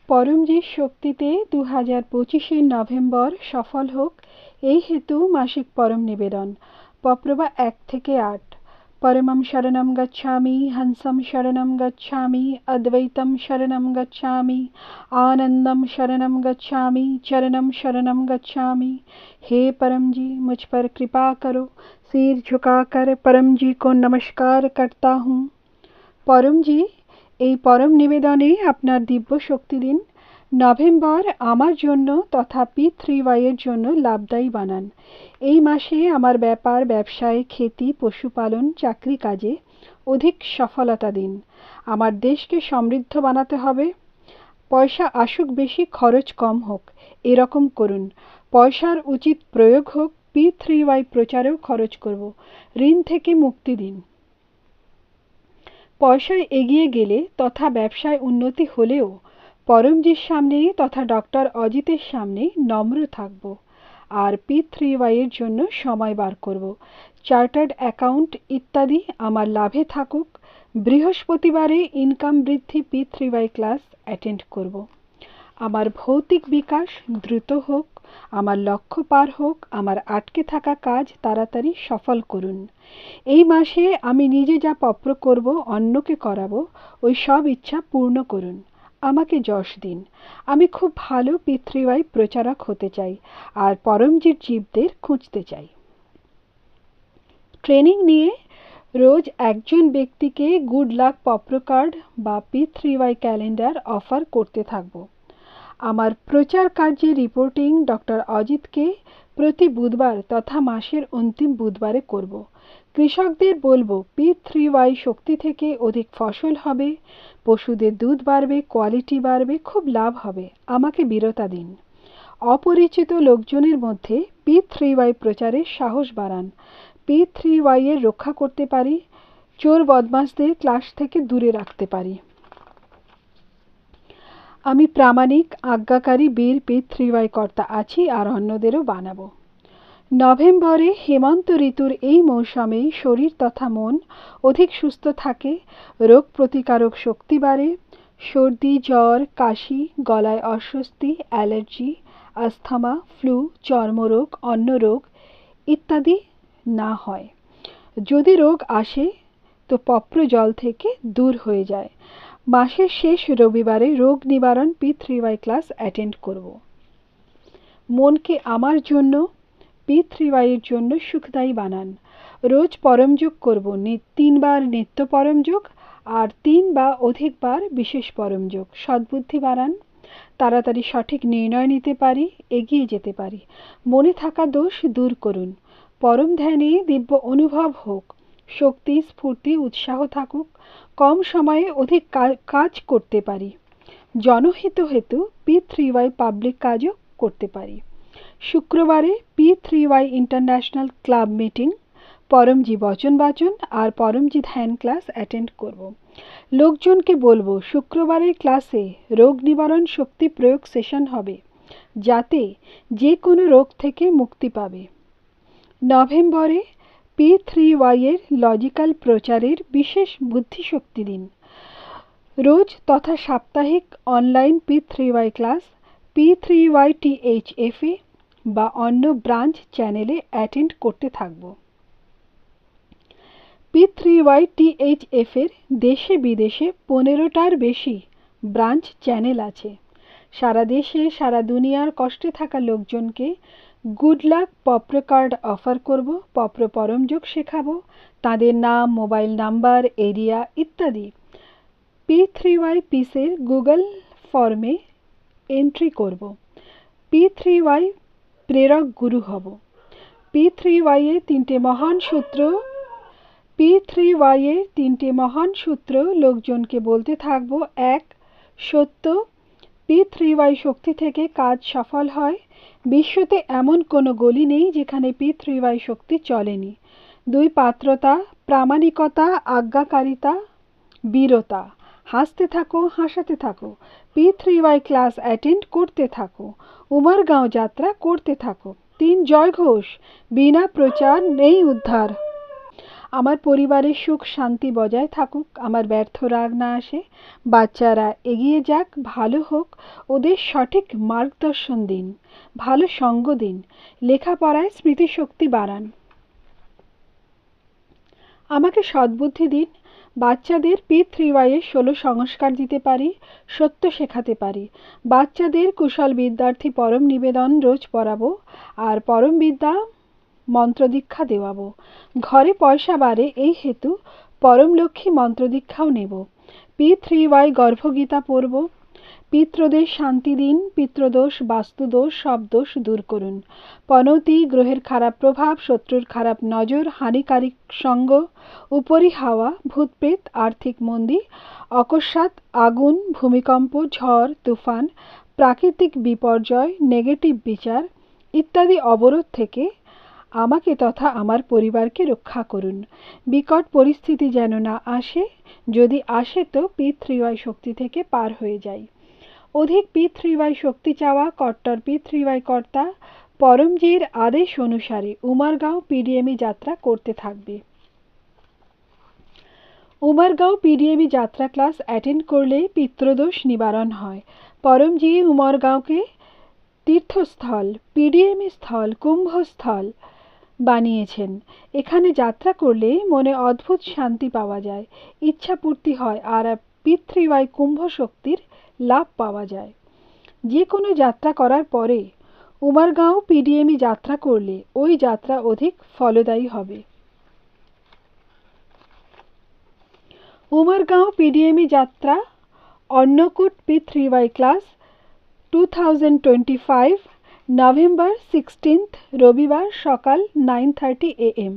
পরমজিৎ শক্তিতে 2025 নভেম্বর সফল হোক এই হেতু মাসিক পরম নিবেদন। পপ্রভা 1 থেকে 8। পরমম শরণম গচ্ছামি, হংসম শরণম গচ্ছামি, অদ্বৈতম শরণম গচ্ছামি, आनंदम शरणम गच्छामि, चरणम शरणम गच्छामि। हे परम जी, मुझ पर कृपा करो। सिर झुकाकर परम जी को नमस्कार करता हूँ। परम जी, এই পরম নিবেদনে আপনার দিব্য শক্তি দিন। নভেম্বর আমার জন্য তথা P3Y এর জন্য লাভদায়ী বানান। এই মাসে আমার ব্যাপার, ব্যবসায়, খেতি, পশুপালন, চাকরি কাজে অধিক সফলতা দিন। আমার দেশকে সমৃদ্ধ বানাতে হবে। পয়সা আসুক বেশি, খরচ কম হোক, এরকম করুন। পয়সার উচিত প্রয়োগ হোক। P3Y প্রচারেও খরচ করব। ঋণ থেকে মুক্তি দিন। পয়সায় এগিয়ে গেলে তথা ব্যবসায় উন্নতি হলেও পরমজির সামনে তথা ডক্টর অজিতের সামনে নম্র থাকব। আর P3Y এর জন্য সময় বার করব। চার্টার্ড অ্যাকাউন্ট ইত্যাদি আমার লাভে থাকুক। বৃহস্পতিবারে ইনকাম বৃদ্ধি P3Y ক্লাস অ্যাটেন্ড করব। আমার ভৌতিক বিকাশ দ্রুত হোক, আমার লক্ষ্য পার হোক, আমার আটকে থাকা কাজ তাড়াতাড়ি সফল করুন। এই মাসে আমি নিজে যা পপ্র করব, অন্যকে করাবো, ওই সব ইচ্ছা পূর্ণ করুন। আমাকে যশ দিন। আমি খুব ভালো P3Y প্রচারক হতে চাই আর পরমজিৎ জীবদের খুঁজতে চাই। ট্রেনিং নিয়ে রোজ একজন ব্যক্তিকে গুড লাক পপ্র কার্ড বা P3Y ক্যালেন্ডার অফার করতে থাকব। আমার প্রচার কার্যে রিপোর্টিং ডক্টর অজিতকে প্রতি বুধবার তথা মাসের অন্তিম বুধবারে করব। কৃষকদের বলবো P3Y শক্তি থেকে অধিক ফসল হবে, পশুদের দুধ বাড়বে, কোয়ালিটি বাড়বে, খুব লাভ হবে। আমাকে বীরতা দিন। অপরিচিত লোকজনের মধ্যে P3Y প্রচারের সাহস বাড়ান। P3Y এর রক্ষা করতে পারি, চোর বদমাশদের ক্লাস থেকে দূরে রাখতে পারি। আমি প্রামাণিক আজ্ঞাকারী বীর P3Y কর্তা আছি আর অন্যদেরও বানাবো। নভেম্বরে হেমন্ত ঋতুর এই মৌসুমে শরীর তথা মন অধিক সুস্থ থাকে, রোগ প্রতিকারক শক্তি বাড়ে, সর্দি, জ্বর, কাশি, গলায় অস্বস্তি, অ্যালার্জি, আস্থমা, ফ্লু, চর্মরোগ, অন্নরোগ ইত্যাদি না হয়। যদি রোগ আসে তো পপ্র জল থেকে দূর হয়ে যায়। মাসের শেষ রবিবারে রোগ নিবারণ P3Y ক্লাস অ্যাটেন্ড করব। মনকে আমার জন্য P3Y এর জন্য সুখদায়ী বানান। রোজ পরমযোগ করব। 3 বার নিত্য পরমযোগ আর 3 বা অধিকবার বিশেষ পরমযোগ। সদ্বুদ্ধি বাড়ান, তাড়াতাড়ি সঠিক নির্ণয় নিতে পারি, এগিয়ে যেতে পারি। মনে থাকা দোষ দূর করুন। পরম ধ্যানে দিব্য অনুভব হোক। শক্তি, স্ফূর্তি, উৎসাহ থাকুক। কম সময়ে অধিক কাজ করতে পারি। জনহিত হেতু P3Y পাবলিক কাজও করতে পারি। শুক্রবারে P3Y ইন্টারন্যাশনাল ক্লাব মিটিং, পরমজি বচন বাচন আর পরমজি ধ্যান ক্লাস অ্যাটেন্ড করব। লোকজনকে বলবো শুক্রবারের ক্লাসে রোগ নিবারণ শক্তি প্রয়োগ সেশন হবে, যাতে যে কোনো রোগ থেকে মুক্তি পাবে। নভেম্বরে P3Y এর লজিক্যাল প্রচারের বিশেষ বুদ্ধিশক্তি দিন। রোজ তথা সাপ্তাহিক online P3Y class P3Y THFA বা অন্য ব্রাঞ্চ চ্যানেলে অ্যাটেন্ড করতে থাকব। P3Y THF এর দেশে বিদেশে 15টার বেশি ব্রাঞ্চ চ্যানেল আছে। সারা দেশে সারা দুনিয়ার কষ্টে থাকা লোকজনকে গুড লাক পপ্র কার্ড অফার করব। পপ্র পরমযোগ শেখাবো। তাদের নাম, মোবাইল নাম্বার, এরিয়া ইত্যাদি P3Y পিসের গুগল ফর্মে এন্ট্রি করব। P3Y প্রেরক গুরু হব। P3Y এর 3টে মহান সূত্র লোকজনকে বলতে থাকব। 1. সত্য, P3Y শক্তি থেকে কাজ সফল হয়। বিশ্বতে এমন কোনো গলি নেই যেখানে P3Y শক্তি চলেনি। 2. পাত্রতা, প্রামাণিকতা, আজ্ঞাকারিতা, বীরতা। হাসতে থাকো, হাসাতে থাকো। P3Y ক্লাস অ্যাটেন্ড করতে থাকো। উমরগাঁও যাত্রা করতে থাকো। 3. জয়ঘোষ, বিনা প্রচার নেই উদ্ধার। আমার পরিবারের সুখ শান্তি বজায় থাকুক, আমার ব্যর্থ রাগ না আসে, বাচ্চারা এগিয়ে যাক, ভালো হোক, ওদের সঠিক মার্গদর্শন দিন, ভালো সঙ্গ দিন, লেখাপড়ায় স্মৃতিশক্তি বাড়ান। আমাকে সদ্বুদ্ধি দিন, বাচ্চাদের P3Y এর 16 সংস্কার দিতে পারি, সত্য শেখাতে পারি। বাচ্চাদের কুশল বিদ্যার্থী পরম নিবেদন রোজ পড়াবো, আর পরম বিদ্যা মন্ত্রদীক্ষা দেওয়াবো। ঘরে পয়সা বাড়ে এই হেতু পরম লক্ষ্মী মন্ত্রদীক্ষাও নেব। P3Y গর্ভগীতা পড়ব। পিতৃদের শান্তি দিন, পিতৃদোষ বাস্তুদোষ সব দোষ দূর করুন। পনৌতি, গ্রহের খারাপ প্রভাব, শত্রুর খারাপ নজর, হানিকারক সঙ্গ, উপরি হাওয়া, ভূতপ্রেত, আর্থিক মন্দী, অকস্মাৎ আগুন, ভূমিকম্প, ঝড় তুফান, প্রাকৃতিক বিপর্যয়, নেগেটিভ বিচার ইত্যাদি অবরোধ থেকে আমাকে তথা আমার পরিবারকে রক্ষা করুন। বিকট পরিস্থিতি যেন না আসে, যদি আসে তো P3Y শক্তি থেকে পার হয়ে যাই। অধিক P3Y শক্তি চাওয়া কট্টর P3Y কর্তা পরমজির আদেশ অনুসারে উমারগাঁও PDME যাত্রা করতে থাকবে। উমারগাঁও PDME যাত্রা ক্লাস অ্যাটেন্ড করলে পিতৃদোষ নিবারণ হয়। পরমজি উমরগাঁওকে তীর্থস্থল, PDME স্থল, কুম্ভস্থল বানিয়েছেন। এখানে যাত্রা করলে মনে অদ্ভুত শান্তি পাওয়া যায়, ইচ্ছা পূর্তি হয়, আর P3Y কুম্ভ শক্তির লাভ পাওয়া যায়। যে কোনো যাত্রা করার পরে উমারগাঁও PDME যাত্রা করলে ওই যাত্রা অধিক ফলদায়ী হবে। উমারগাঁও PDME যাত্রা অন্নকূট P3Y ক্লাস 2025 নভেম্বর 16 রবিবার সকাল 9:30 AM।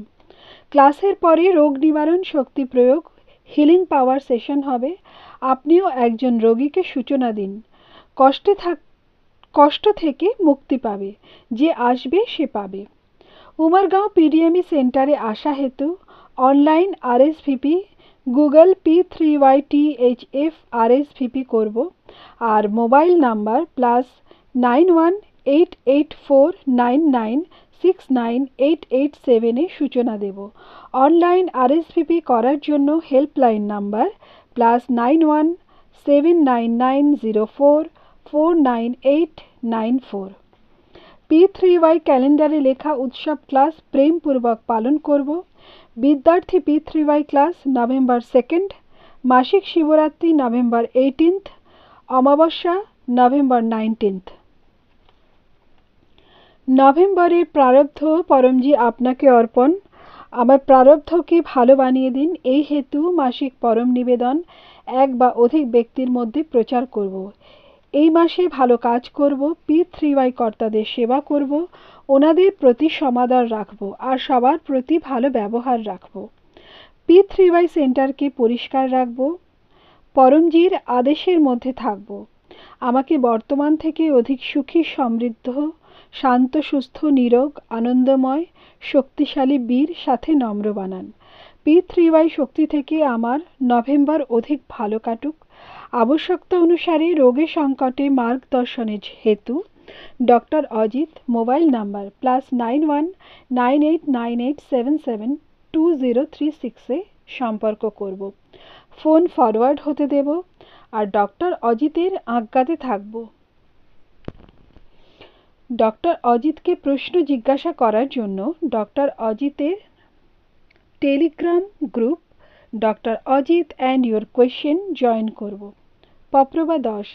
ক্লাসের পরে রোগ নিবারণ শক্তি প্রয়োগ হিলিং পাওয়ার সেশন হবে। আপনিও একজন রোগীকে সূচনা দিন। কষ্ট থেকে মুক্তি পাবে, যে আসবে সে পাবে। উমারগাঁও PDME সেন্টারে আসা হেতু online RSVP Google P3YTHF RSVP করব, আর মোবাইল নাম্বার +918849969887 এ সূচনা দেব। অনলাইন RSVP করার জন্য হেল্পলাইন নাম্বার +917990449894। P3Y ক্যালেন্ডারে লেখা উৎসব ক্লাস প্রেমপূর্বক পালন করব। বিদ্যার্থী P3Y ক্লাস নভেম্বর 2, মাসিক শিবরাত্রি নভেম্বর 18, অমাবস্যা নভেম্বর 19। নভেম্বরের প্রারব্ধ পরমজি আপনাকে অর্পণ। আমার প্রারব্ধকে ভালো বানিয়ে দিন, এই হেতু মাসিক পরম নিবেদন এক বা অধিক ব্যক্তির মধ্যে প্রচার করব। এই মাসে ভালো কাজ করব, P3Y কর্তাদের সেবা করব, ওনাদের প্রতি সমাদর রাখব, আর সবার প্রতি ভালো ব্যবহার রাখব। P3Y সেন্টারকে পরিষ্কার রাখব, পরমজির আদেশের মধ্যে থাকব। আমাকে বর্তমান থেকে অধিক সুখী, সমৃদ্ধ, শান্ত, সুস্থ, নিরোগ, আনন্দময়, শক্তিশালী বীর সাথে নম্র বানান। P3Y শক্তি থেকে আমার নভেম্বর অধিক ভালো কাটুক। আবশ্যকতা অনুসারে রোগে সংকটে মার্গদর্শনের হেতু ডক্টর অজিত, মোবাইল নাম্বার +919898772036 এ সম্পর্ক করব। ফোন ফরওয়ার্ড হতে দেব, আর ডক্টর অজিতের আজ্ঞাতে থাকব। ডক্টর অজিতকে প্রশ্ন জিজ্ঞাসা করার জন্য ডক্টর অজিতের Telegram group doctor Ajit and your question join করব। পপ্রবা 10,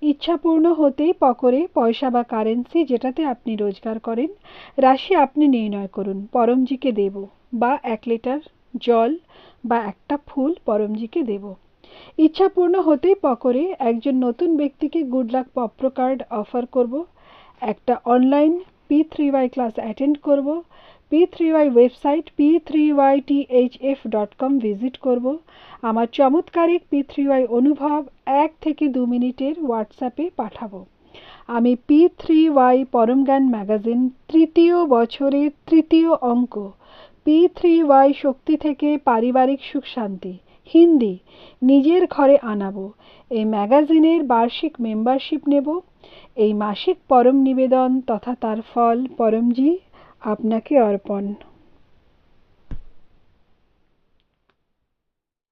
ইচ্ছাপূর্ণ হতেই পকরে পয়সা বা কারেন্সি যেটাতে আপনি রোজগার করেন রাশি আপনি নির্ণয় করুন, পরমজিকে দেব, বা 1 লিটার জল বা একটা ফুল পরমজিকে দেব। ইচ্ছাপূর্ণ হতেই পকরে একজন নতুন ব্যক্তিকে গুড লাক পপ্র কার্ড অফার করব। একটা অনলাইন P3Y ক্লাস অ্যাটেন্ড করব। P3Y ওয়েবসাইট p3ythf.com ভিজিট করব। আমার চমৎকারিক P3Y অনুভব 1 থেকে 2 মিনিটের হোয়াটসঅ্যাপে পাঠাবো। আমি P3Y পরমজ্ঞান ম্যাগাজিন 3য় বছরের 3য় অঙ্ক P3Y শক্তি থেকে পারিবারিক সুখ শান্তি হিন্দি নিজের ঘরে আনাবো। এই ম্যাগাজিনের বার্ষিক মেম্বারশিপ নেব। এই মাসিক পরম নিবেদন তথা তার ফল পরমজি আপনাকে অর্পণ।